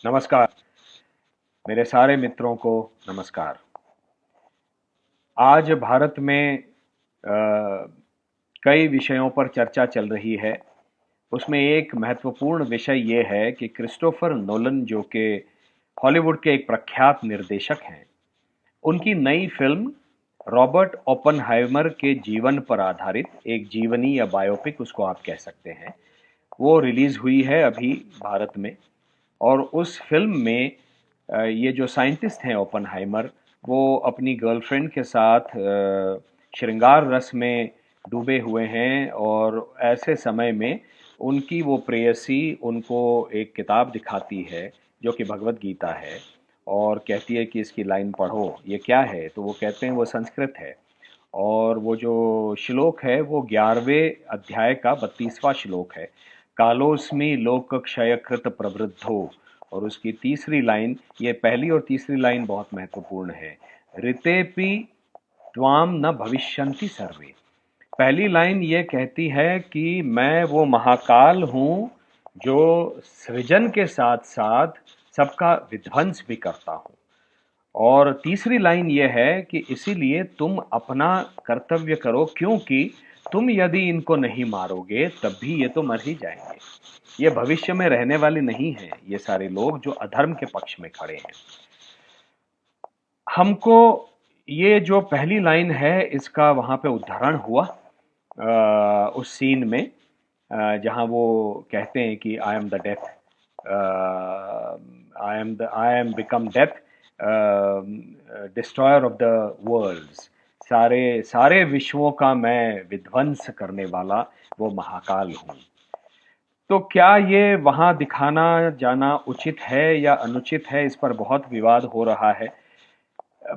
नमस्कार। मेरे सारे मित्रों को नमस्कार। आज भारत में कई विषयों पर चर्चा चल रही है। उसमें एक महत्वपूर्ण विषय ये है कि क्रिस्टोफर नोलन, जो कि हॉलीवुड के एक प्रख्यात निर्देशक हैं, उनकी नई फिल्म रॉबर्ट ओपनहाइमर के जीवन पर आधारित एक जीवनी या बायोपिक, उसको आप कह सकते हैं, वो रिलीज हुई है अभी भारत में। और उस फिल्म में ये जो साइंटिस्ट हैं ओपनहाइमर, वो अपनी गर्लफ्रेंड के साथ श्रृंगार रस में डूबे हुए हैं। और ऐसे समय में उनकी वो प्रेयसी उनको एक किताब दिखाती है जो कि भगवत गीता है, और कहती है कि इसकी लाइन पढ़ो, ये क्या है। तो वो कहते हैं वो संस्कृत है, और वो जो श्लोक है वो 11वें अध्याय का 32वां श्लोक है। कालोस्मि लोक क्षय कृत प्रवृद्धो। और उसकी तीसरी लाइन, ये पहली और तीसरी लाइन बहुत महत्वपूर्ण है, ऋतेपि त्वाम न भविष्यन्ति सर्वे। पहली लाइन ये कहती है कि मैं वो महाकाल हूँ जो सृजन के साथ साथ सबका विध्वंस भी करता हूँ। और तीसरी लाइन यह है कि इसीलिए तुम अपना कर्तव्य करो, क्योंकि तुम यदि इनको नहीं मारोगे तब भी ये तो मर ही जाएंगे। ये भविष्य में रहने वाले नहीं हैं, ये सारे लोग जो अधर्म के पक्ष में खड़े हैं। हमको ये जो पहली लाइन है इसका वहां पे उदाहरण हुआ उस सीन में, जहां वो कहते हैं कि I am the death, I am become death, destroyer of the worlds. सारे सारे विश्वों का मैं विध्वंस करने वाला वो महाकाल हूँ। तो क्या ये वहां दिखाना जाना उचित है या अनुचित है, इस पर बहुत विवाद हो रहा है।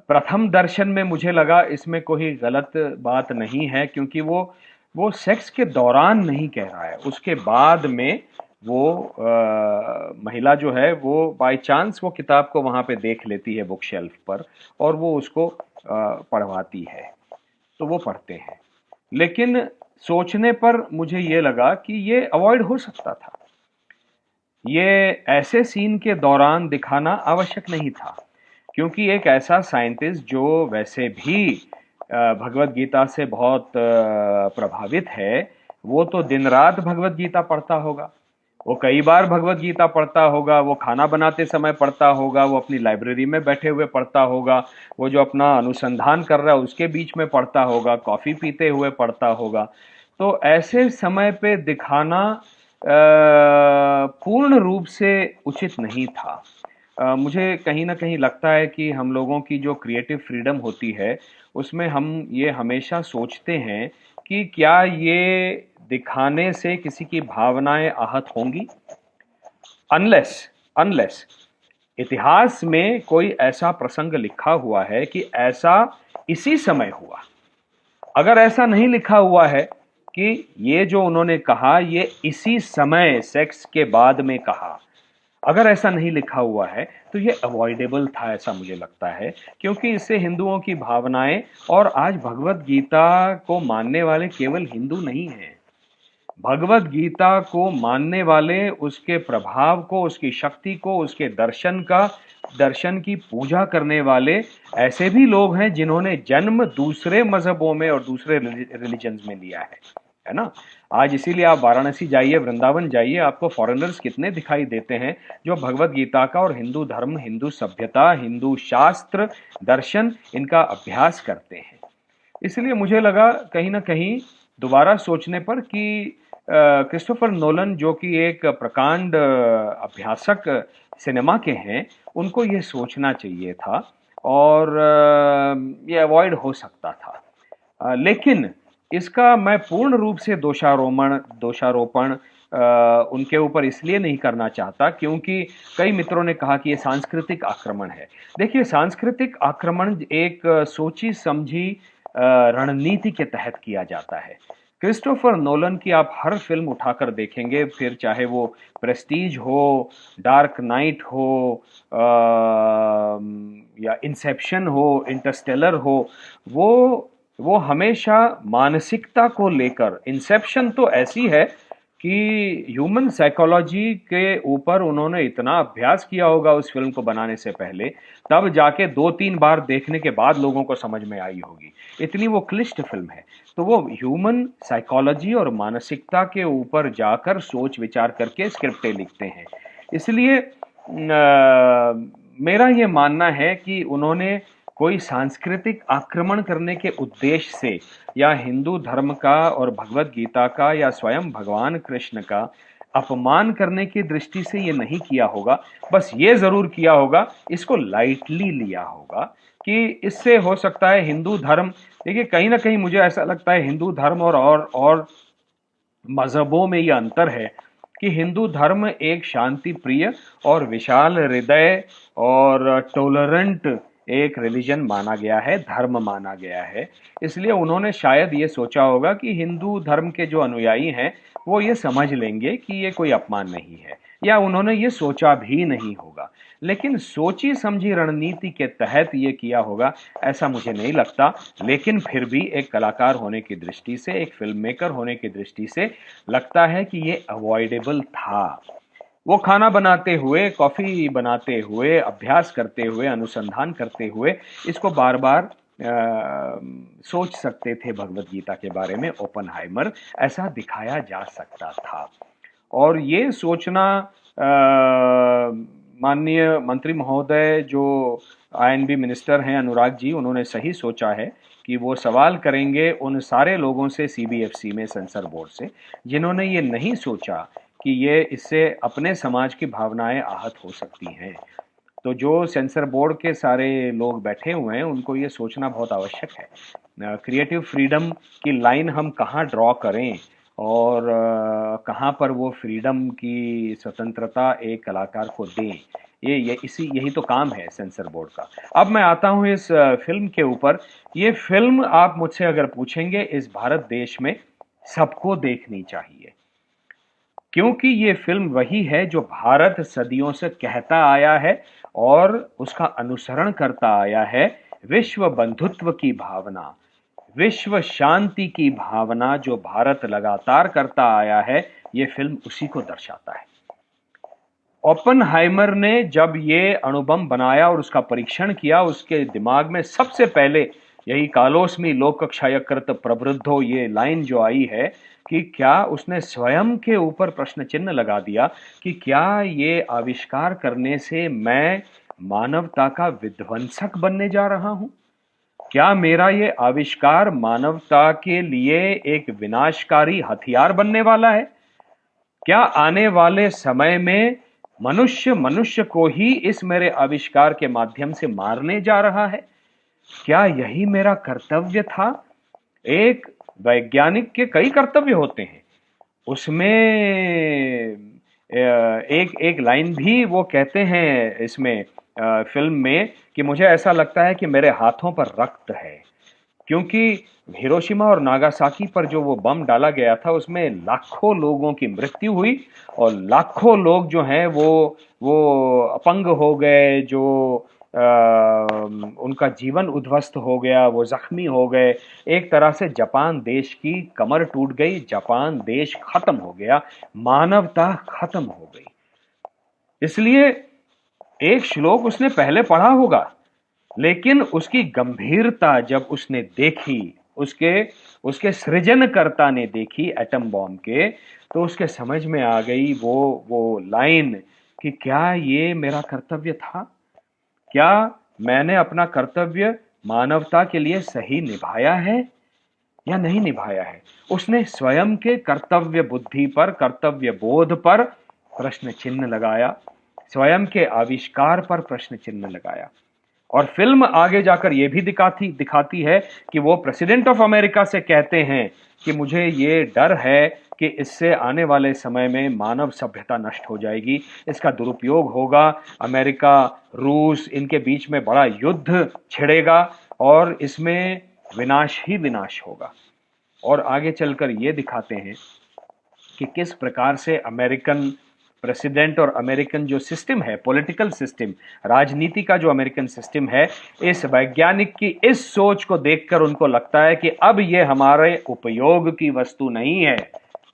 प्रथम दर्शन में मुझे लगा इसमें कोई गलत बात नहीं है, क्योंकि वो सेक्स के दौरान नहीं कह रहा है। उसके बाद में वो महिला जो है वो बाय चांस वो किताब को वहां पे देख लेती है बुक शेल्फ पर, और वो उसको पढ़वाती है, तो वो पढ़ते हैं। लेकिन सोचने पर मुझे ये लगा कि ये अवॉइड हो सकता था, ये ऐसे सीन के दौरान दिखाना आवश्यक नहीं था। क्योंकि एक ऐसा साइंटिस्ट जो वैसे भी भगवत गीता से बहुत प्रभावित है, वो तो दिन रात भगवत गीता पढ़ता होगा, वो कई बार भगवत गीता पढ़ता होगा, वो खाना बनाते समय पढ़ता होगा, वो अपनी लाइब्रेरी में बैठे हुए पढ़ता होगा, वो जो अपना अनुसंधान कर रहा है उसके बीच में पढ़ता होगा, कॉफ़ी पीते हुए पढ़ता होगा। तो ऐसे समय पे दिखाना पूर्ण रूप से उचित नहीं था। मुझे कहीं ना कहीं लगता है कि हम लोगों की जो क्रिएटिव फ्रीडम होती है उसमें हम ये हमेशा सोचते हैं कि क्या ये दिखाने से किसी की भावनाएं आहत होंगी। अनलेस अनलेस इतिहास में कोई ऐसा प्रसंग लिखा हुआ है कि ऐसा इसी समय हुआ। अगर ऐसा नहीं लिखा हुआ है कि ये जो उन्होंने कहा ये इसी समय सेक्स के बाद में कहा, अगर ऐसा नहीं लिखा हुआ है तो ये अवॉइडेबल था, ऐसा मुझे लगता है। क्योंकि इससे हिंदुओं की भावनाएं, और आज भगवत गीता को मानने वाले केवल हिंदू नहीं हैं, भगवत गीता को मानने वाले उसके प्रभाव को, उसकी शक्ति को, उसके दर्शन की पूजा करने वाले ऐसे भी लोग हैं जिन्होंने जन्म दूसरे मजहबों में और दूसरे रिलीजन्स में लिया है ना। आज इसीलिए आप वाराणसी जाइए, वृंदावन जाइए, आपको फॉरेनर्स कितने दिखाई देते हैं जो भगवत गीता का और हिंदू धर्म, हिंदू सभ्यता, हिंदू शास्त्र, दर्शन, इनका अभ्यास करते हैं। इसलिए मुझे लगा कहीं ना कहीं दोबारा सोचने पर कि क्रिस्टोफर नोलन, जो कि एक प्रकांड अभ्यासक सिनेमा के हैं, उनको ये सोचना चाहिए था, और ये अवॉइड हो सकता था। लेकिन इसका मैं पूर्ण रूप से दोषारोपण उनके ऊपर इसलिए नहीं करना चाहता क्योंकि कई मित्रों ने कहा कि ये सांस्कृतिक आक्रमण है। देखिए, सांस्कृतिक आक्रमण एक सोची समझी रणनीति के तहत किया जाता है। क्रिस्टोफर नोलन की आप हर फिल्म उठाकर देखेंगे, फिर चाहे वो प्रेस्टीज हो, डार्क नाइट हो, या इंसेप्शन हो, इंटरस्टेलर हो, वो हमेशा मानसिकता को लेकर, इंसेप्शन तो ऐसी है कि ह्यूमन साइकोलॉजी के ऊपर उन्होंने इतना अभ्यास किया होगा उस फिल्म को बनाने से पहले, तब जाके 2-3 बार देखने के बाद लोगों को समझ में आई होगी। इतनी वो क्लिष्ट फिल्म है। तो वो ह्यूमन साइकोलॉजी और मानसिकता के ऊपर जाकर सोच विचार करके स्क्रिप्टें लिखते हैं। इसलिए मेरा ये मानना है कि उन्होंने कोई सांस्कृतिक आक्रमण करने के उद्देश्य से या हिंदू धर्म का और भगवत गीता का या स्वयं भगवान कृष्ण का अपमान करने की दृष्टि से ये नहीं किया होगा। बस ये जरूर किया होगा, इसको लाइटली लिया होगा कि इससे हो सकता है हिंदू धर्म, देखिए कहीं ना कहीं मुझे ऐसा लगता है हिंदू धर्म और मजहबों में ये अंतर है कि हिंदू धर्म एक शांति प्रिय और विशाल हृदय और टॉलरेंट एक रिलीजन माना गया है, धर्म माना गया है। इसलिए उन्होंने शायद ये सोचा होगा कि हिंदू धर्म के जो अनुयायी हैं वो ये समझ लेंगे कि ये कोई अपमान नहीं है, या उन्होंने ये सोचा भी नहीं होगा। लेकिन सोची समझी रणनीति के तहत ये किया होगा ऐसा मुझे नहीं लगता। लेकिन फिर भी एक कलाकार होने की दृष्टि से, एक फिल्म मेकर होने की दृष्टि से लगता है कि ये अवॉइडेबल था। वो खाना बनाते हुए, कॉफी बनाते हुए, अभ्यास करते हुए, अनुसंधान करते हुए इसको बार बार सोच सकते थे भगवत गीता के बारे में। ओपनहाइमर ऐसा दिखाया जा सकता था। और ये सोचना माननीय मंत्री महोदय जो आईएनबी मिनिस्टर हैं अनुराग जी, उन्होंने सही सोचा है कि वो सवाल करेंगे उन सारे लोगों से सीबीएफसी में, सेंसर बोर्ड से, जिन्होंने ये नहीं सोचा कि ये इससे अपने समाज की भावनाएं आहत हो सकती हैं। तो जो सेंसर बोर्ड के सारे लोग बैठे हुए हैं उनको ये सोचना बहुत आवश्यक है। क्रिएटिव फ्रीडम की लाइन हम कहाँ ड्रॉ करें और कहाँ पर वो फ्रीडम की स्वतंत्रता एक कलाकार को दें, यही तो काम है सेंसर बोर्ड का। अब मैं आता हूँ इस फिल्म के ऊपर। ये फिल्म आप मुझसे अगर पूछेंगे इस भारत देश में सबको देखनी चाहिए, क्योंकि ये फिल्म वही है जो भारत सदियों से कहता आया है और उसका अनुसरण करता आया है। विश्व बंधुत्व की भावना, विश्व शांति की भावना जो भारत लगातार करता आया है, ये फिल्म उसी को दर्शाता है। ओपनहाइमर ने जब ये अणुबम बनाया और उसका परीक्षण किया, उसके दिमाग में सबसे पहले यही कालोस्मी लोकक्षयकृत प्रवृद्धो ये लाइन जो आई है कि क्या उसने स्वयं के ऊपर प्रश्न चिन्ह लगा दिया कि क्या ये आविष्कार करने से मैं मानवता का विध्वंसक बनने जा रहा हूं? क्या मेरा ये आविष्कार मानवता के लिए एक विनाशकारी हथियार बनने वाला है? क्या आने वाले समय में मनुष्य मनुष्य को ही इस मेरे आविष्कार के माध्यम से मारने जा रहा है? क्या यही मेरा कर्तव्य था? एक वैज्ञानिक के कई कर्तव्य होते हैं, उसमें एक लाइन भी वो कहते हैं इसमें फिल्म में कि मुझे ऐसा लगता है कि मेरे हाथों पर रक्त है, क्योंकि हिरोशिमा और नागासाकी पर जो वो बम डाला गया था उसमें लाखों लोगों की मृत्यु हुई और लाखों लोग जो हैं वो अपंग हो गए, जो उनका जीवन उद्ध्वस्त हो गया, वो जख्मी हो गए। एक तरह से जापान देश की कमर टूट गई, जापान देश खत्म हो गया, मानवता खत्म हो गई। इसलिए एक श्लोक उसने पहले पढ़ा होगा, लेकिन उसकी गंभीरता जब उसने देखी, उसके सृजनकर्ता ने देखी एटम बॉम्ब के, तो उसके समझ में आ गई वो लाइन कि क्या ये मेरा कर्तव्य था? क्या मैंने अपना कर्तव्य मानवता के लिए सही निभाया है या नहीं निभाया है? उसने स्वयं के कर्तव्य बुद्धि पर, कर्तव्य बोध पर प्रश्न चिन्ह लगाया, स्वयं के आविष्कार पर प्रश्न चिन्ह लगाया। और फिल्म आगे जाकर यह भी दिखाती है कि वो प्रेसिडेंट ऑफ अमेरिका से कहते हैं कि मुझे ये डर है कि इससे आने वाले समय में मानव सभ्यता नष्ट हो जाएगी, इसका दुरुपयोग होगा, अमेरिका रूस इनके बीच में बड़ा युद्ध छिड़ेगा और इसमें विनाश ही विनाश होगा। और आगे चलकर ये दिखाते हैं कि किस प्रकार से अमेरिकन प्रेसिडेंट और अमेरिकन जो सिस्टम है, पॉलिटिकल सिस्टम, राजनीति का जो अमेरिकन सिस्टम है, इस वैज्ञानिक की इस सोच को देखकर उनको लगता है कि अब ये हमारे उपयोग की वस्तु नहीं है,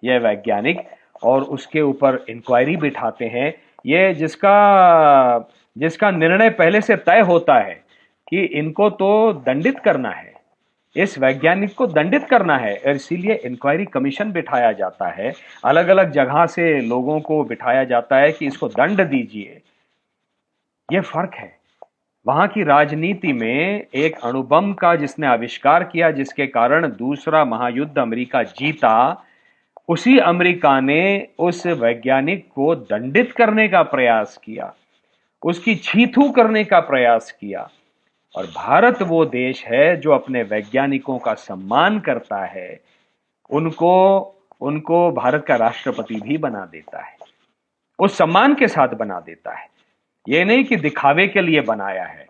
यह वैज्ञानिक, और उसके ऊपर इंक्वायरी बिठाते हैं, ये जिसका जिसका निर्णय पहले से तय होता है कि इनको तो दंडित करना है, इस वैज्ञानिक को दंडित करना है, और इसीलिए इंक्वायरी कमीशन बिठाया जाता है, अलग अलग जगह से लोगों को बिठाया जाता है कि इसको दंड दीजिए। ये फर्क है। वहां की राजनीति में एक अणुबम का जिसने आविष्कार किया, जिसके कारण दूसरा महायुद्ध अमेरिका जीता, उसी अमेरिका ने उस वैज्ञानिक को दंडित करने का प्रयास किया, उसकी छीथू करने का प्रयास किया। और भारत वो देश है जो अपने वैज्ञानिकों का सम्मान करता है, उनको उनको भारत का राष्ट्रपति भी बना देता है, उस सम्मान के साथ बना देता है। ये नहीं कि दिखावे के लिए बनाया है।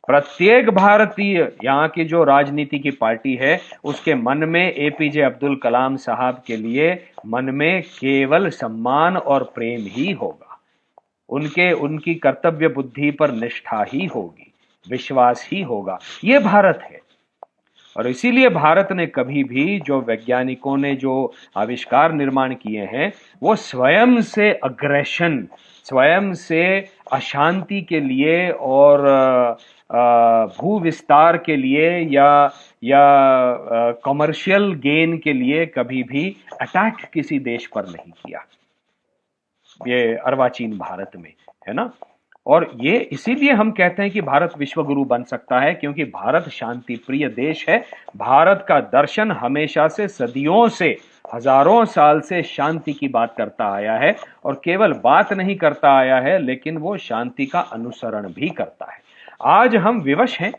प्रत्येक भारतीय, यहाँ की जो राजनीति की पार्टी है, उसके मन में एपीजे अब्दुल कलाम साहब के लिए मन में केवल सम्मान और प्रेम ही होगा, उनकी कर्तव्य बुद्धि पर निष्ठा ही होगी, विश्वास ही होगा। ये भारत है। और इसीलिए भारत ने कभी भी जो वैज्ञानिकों ने जो आविष्कार निर्माण किए हैं, वो स्वयं से अग्रेशन, स्वयं से अशांति के लिए और भू विस्तार के लिए या कमर्शियल गेन के लिए कभी भी अटैक किसी देश पर नहीं किया, ये अर्वाचीन भारत में, है ना। और ये इसीलिए हम कहते हैं कि भारत विश्व गुरु बन सकता है, क्योंकि भारत शांति प्रिय देश है। भारत का दर्शन हमेशा से, सदियों से, हजारों साल से शांति की बात करता आया है, और केवल बात नहीं करता आया है, लेकिन वो शांति का अनुसरण भी करता है। आज हम विवश हैं,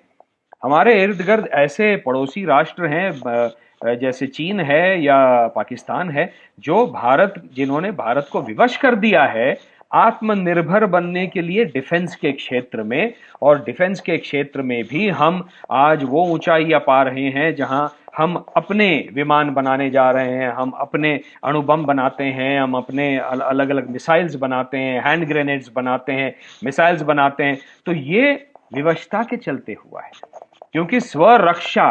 हमारे इर्द गिर्द ऐसे पड़ोसी राष्ट्र हैं जैसे चीन है या पाकिस्तान है, जिन्होंने भारत को विवश कर दिया है आत्मनिर्भर बनने के लिए डिफेंस के क्षेत्र में। और डिफेंस के क्षेत्र में भी हम आज वो ऊंचाइयां पा रहे हैं जहां हम अपने विमान बनाने जा रहे हैं, हम अपने अणुबम बनाते हैं, हम अपने अलग अलग मिसाइल्स बनाते हैं, हैंड ग्रेनेड्स बनाते हैं, मिसाइल्स बनाते हैं। तो ये विवशता के चलते हुआ है, क्योंकि स्वरक्षा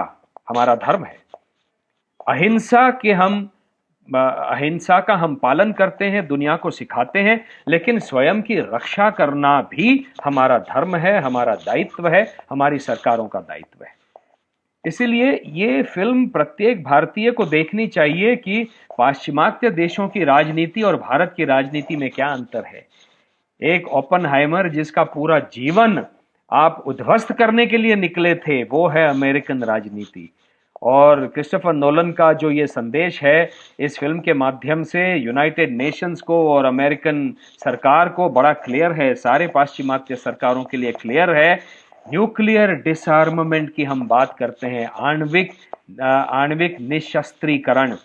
हमारा धर्म है। अहिंसा का हम पालन करते हैं, दुनिया को सिखाते हैं, लेकिन स्वयं की रक्षा करना भी हमारा धर्म है, हमारा दायित्व है, हमारी सरकारों का दायित्व है। इसीलिए ये फिल्म प्रत्येक भारतीय को देखनी चाहिए कि पाश्चिमात्य देशों की राजनीति और भारत की राजनीति में क्या अंतर है। एक ओपनहाइमर जिसका पूरा जीवन आप उद्ध्वस्त करने के लिए निकले थे, वो है अमेरिकन राजनीति। और क्रिस्टोफर नोलन का जो ये संदेश है इस फिल्म के माध्यम से यूनाइटेड नेशंस को और अमेरिकन सरकार को बड़ा क्लियर है, सारे पाश्चिमात्य सरकारों के लिए क्लियर है। न्यूक्लियर डिसआर्ममेंट की हम बात करते हैं, आणविक निशस्त्रीकरण,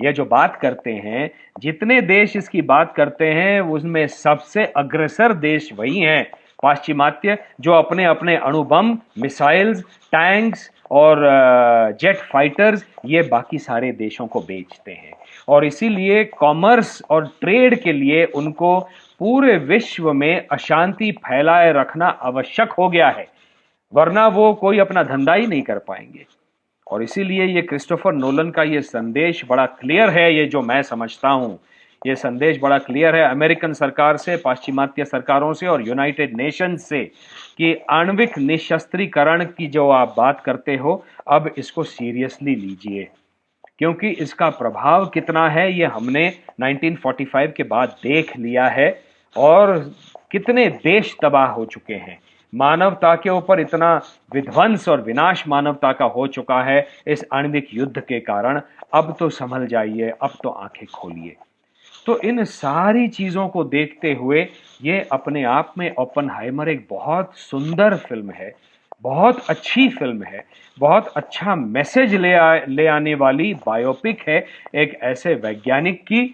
ये जो बात करते हैं, जितने देश इसकी बात करते हैं उसमें सबसे अग्रसर देश वही हैं पाश्चिमात्य, जो अपने अपने अणुबम, मिसाइल्स, टैंक्स और जेट फाइटर्स ये बाकी सारे देशों को बेचते हैं। और इसीलिए कॉमर्स और ट्रेड के लिए उनको पूरे विश्व में अशांति फैलाए रखना आवश्यक हो गया है, वरना वो कोई अपना धंधा ही नहीं कर पाएंगे। और इसीलिए ये क्रिस्टोफर नोलन का ये संदेश बड़ा क्लियर है, ये जो मैं समझता हूं, ये संदेश बड़ा क्लियर है अमेरिकन सरकार से, पाश्चिमात्य सरकारों से और यूनाइटेड नेशंस से, कि आणविक निशस्त्रीकरण की जो आप बात करते हो, अब इसको सीरियसली लीजिए, क्योंकि इसका प्रभाव कितना है ये हमने 1945 के बाद देख लिया है, और कितने देश तबाह हो चुके हैं, मानवता के ऊपर इतना विध्वंस और विनाश मानवता का हो चुका है इस आणविक युद्ध के कारण। अब तो संभल जाइए, अब तो आंखें खोलिए। तो इन सारी चीजों को देखते हुए ये अपने आप में ओपनहाइमर एक बहुत सुंदर फिल्म है, बहुत अच्छी फिल्म है, बहुत अच्छा मैसेज ले आने वाली बायोपिक है एक ऐसे वैज्ञानिक की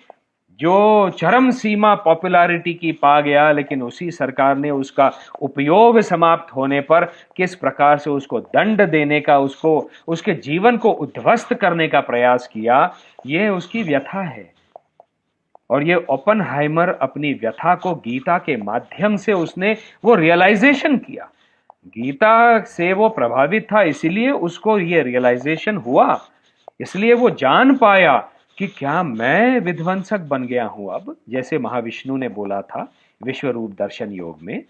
जो चरम सीमा पॉपुलैरिटी की पा गया, लेकिन उसी सरकार ने उसका उपयोग समाप्त होने पर किस प्रकार से उसको दंड देने का, उसके जीवन को उद्ध्वस्त करने का प्रयास किया, ये उसकी व्यथा है। और ये ओपनहाइमर अपनी व्यथा को गीता के माध्यम से उसने वो रियलाइजेशन किया, गीता से वो प्रभावित था, इसीलिए उसको ये रियलाइजेशन हुआ, इसलिए वो जान पाया कि क्या मैं विध्वंसक बन गया हूं अब, जैसे महाविष्णु ने बोला था विश्व रूप दर्शन योग में?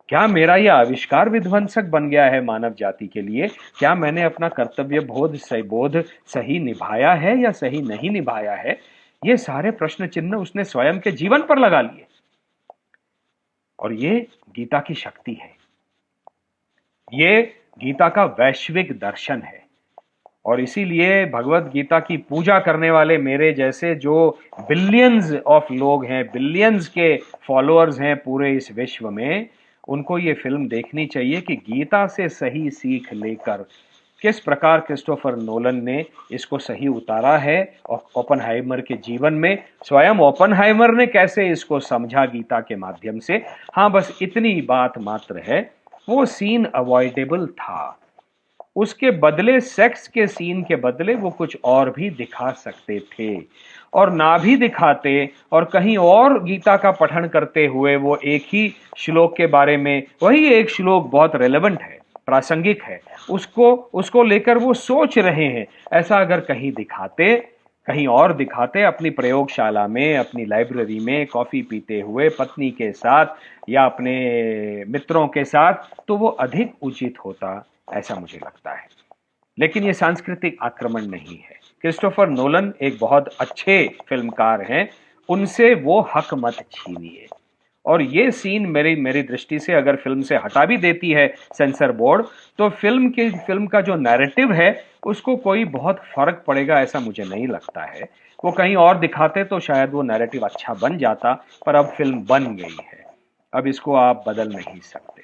क्या मेरा यह आविष्कार विध्वंसक बन गया है मानव जाति के लिए? क्या मैंने अपना कर्तव्य बोध सही निभाया है या सही नहीं निभाया है? ये सारे प्रश्न चिन्ह उसने स्वयं के जीवन पर लगा लिए। और ये गीता की शक्ति है, ये गीता का वैश्विक दर्शन है। और इसीलिए भगवत गीता की पूजा करने वाले मेरे जैसे जो बिलियंस ऑफ लोग हैं, बिलियंस के फॉलोअर्स हैं पूरे इस विश्व में, उनको ये फिल्म देखनी चाहिए कि गीता से सही सीख लेकर किस प्रकार क्रिस्टोफर नोलन ने इसको सही उतारा है और ओपनहाइमर के जीवन में स्वयं ओपनहाइमर ने कैसे इसको समझा गीता के माध्यम से। हाँ, बस इतनी बात मात्र है, वो सीन अवॉइडेबल था। उसके बदले, सेक्स के सीन के बदले वो कुछ और भी दिखा सकते थे, और ना भी दिखाते और कहीं और गीता का पठन करते हुए वो एक ही श्लोक के बारे में, वही एक श्लोक बहुत रेलेवेंट है, प्रासंगिक है, उसको लेकर वो सोच रहे हैं, ऐसा अगर कहीं दिखाते, कहीं और दिखाते, अपनी प्रयोगशाला में, अपनी लाइब्रेरी में कॉफी पीते हुए पत्नी के साथ या अपने मित्रों के साथ, तो वो अधिक उचित होता, ऐसा मुझे लगता है। लेकिन ये सांस्कृतिक आक्रमण नहीं है। क्रिस्टोफर नोलन एक बहुत अच्छे फिल्मकार हैं, उनसे वो हक मत छीनिए। और ये सीन मेरी दृष्टि से अगर फिल्म से हटा भी देती है सेंसर बोर्ड, तो फिल्म का जो नैरेटिव है उसको कोई बहुत फर्क पड़ेगा ऐसा मुझे नहीं लगता है। वो कहीं और दिखाते तो शायद वो नैरेटिव अच्छा बन जाता, पर अब फिल्म बन गई है, अब इसको आप बदल नहीं सकते।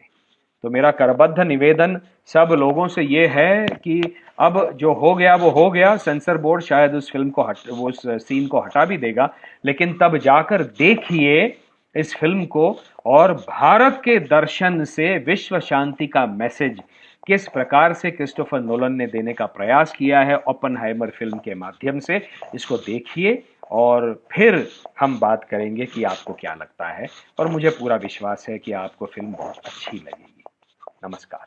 तो मेरा करबद्ध निवेदन सब लोगों से ये है कि अब जो हो गया वो हो गया, सेंसर बोर्ड शायद उस फिल्म को वो उस सीन को हटा भी देगा, लेकिन तब जाकर देखिए इस फिल्म को, और भारत के दर्शन से विश्व शांति का मैसेज किस प्रकार से क्रिस्टोफर नोलन ने देने का प्रयास किया है ओपनहाइमर फिल्म के माध्यम से, इसको देखिए और फिर हम बात करेंगे कि आपको क्या लगता है। और मुझे पूरा विश्वास है कि आपको फिल्म बहुत अच्छी लगेगी। नमस्कार।